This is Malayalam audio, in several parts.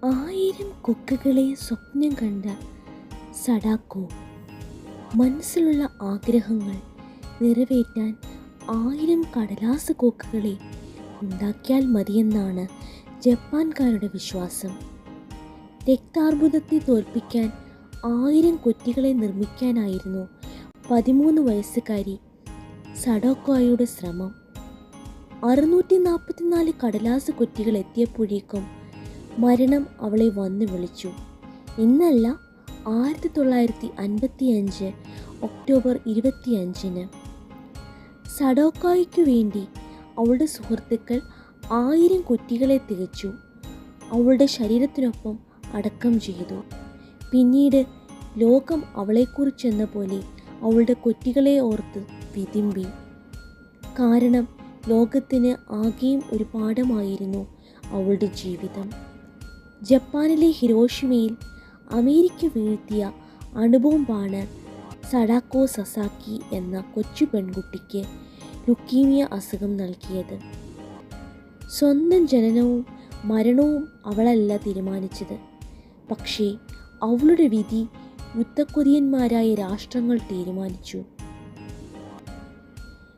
1000 കൊക്കുകളെ സ്വപ്നം കണ്ട സഡാക്കോ മനസ്സിലുള്ള ആഗ്രഹങ്ങൾ നിറവേറ്റാൻ 1000 കടലാസ് കൊക്കുകളെ ഉണ്ടാക്കിയാൽ മതിയെന്നാണ് ജപ്പാൻകാരുടെ വിശ്വാസം. രക്താർബുദത്തെ തോൽപ്പിക്കാൻ 1000 കൊറ്റികളെ നിർമ്മിക്കാനായിരുന്നു 13 വയസ്സുകാരി സഡാക്കോയുടെ ശ്രമം. 644 കടലാസ് കൊറ്റികൾ എത്തിയപ്പോഴേക്കും മരണം അവളെ വന്നു വിളിച്ചു. ഇന്നല്ല, 1955 ഒക്ടോബർ 25-ന് സഡാക്കോയ്ക്കു വേണ്ടി അവളുടെ സുഹൃത്തുക്കൾ 1000 കൊറ്റികളെ തികച്ചു അവളുടെ ശരീരത്തിനൊപ്പം അടക്കം ചെയ്തു. പിന്നീട് ലോകം അവളെക്കുറിച്ചെന്ന പോലെ അവളുടെ കൊറ്റികളെ ഓർത്ത് വിതുമ്പി. കാരണം ലോകത്തിന് ആകെയും ഒരു പാഠമായിരുന്നു അവളുടെ ജീവിതം. ജപ്പാനിലെ ഹിരോഷിമയിൽ അമേരിക്ക വീഴ്ത്തിയ അണുബോംബാണ് സഡാക്കോ സസാക്കി എന്ന കൊച്ചു പെൺകുട്ടിക്ക് ലുക്കീമിയ അസുഖം നൽകിയത്. സ്വന്തം ജനനവും മരണവും അവളല്ല തീരുമാനിച്ചത്. പക്ഷേ അവളുടെ വിധി യുദ്ധക്കൊതിയന്മാരായ രാഷ്ട്രങ്ങൾ തീരുമാനിച്ചു.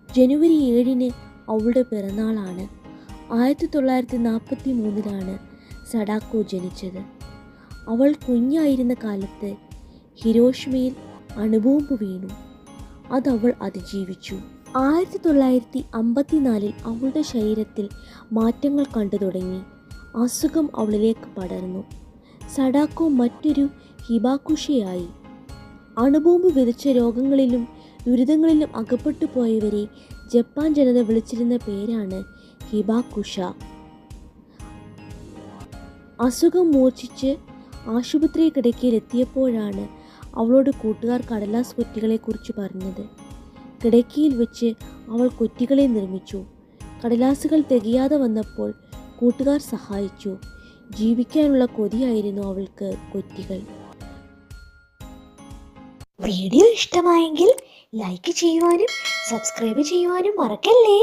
ജനുവരി 7-ന് അവളുടെ പിറന്നാളാണ്. 1943-ലാണ് സഡാക്കോ ജനിച്ചത്. അവൾ കുഞ്ഞായിരുന്ന കാലത്ത് ഹിരോഷിമയിൽ അണുബോംബ് വീണു. അതവൾ അതിജീവിച്ചു. 1954-ൽ അവളുടെ ശരീരത്തിൽ മാറ്റങ്ങൾ കണ്ടു തുടങ്ങി. അസുഖം അവളിലേക്ക് പടർന്നു. സഡാക്കോ മറ്റൊരു ഹിബാക്കുഷയായി. അണുബോംബ് വിതച്ച രോഗങ്ങളിലും ദുരിതങ്ങളിലും അകപ്പെട്ടു പോയവരെ ജപ്പാൻ ജനത വിളിച്ചിരുന്ന പേരാണ് ഹിബാക്കുഷ. അസുഖം മൂർച്ഛിച്ച് ആശുപത്രി കിടക്കയിലെത്തിയപ്പോഴാണ് അവളോട് കൂട്ടുകാർ കടലാസ് കൊറ്റികളെക്കുറിച്ച് പറഞ്ഞത്. കിടക്കയിൽ വെച്ച് അവൾ കൊറ്റികളെ നിർമ്മിച്ചു. കടലാസുകൾ തികയാതെ വന്നപ്പോൾ കൂട്ടുകാർ സഹായിച്ചു. ജീവിക്കാനുള്ള കൊതിയായിരുന്നു അവൾക്ക് കൊറ്റികൾ. വീഡിയോ ഇഷ്ടമായെങ്കിൽ ലൈക്ക് ചെയ്യുവാനും സബ്സ്ക്രൈബ് ചെയ്യുവാനും മറക്കല്ലേ.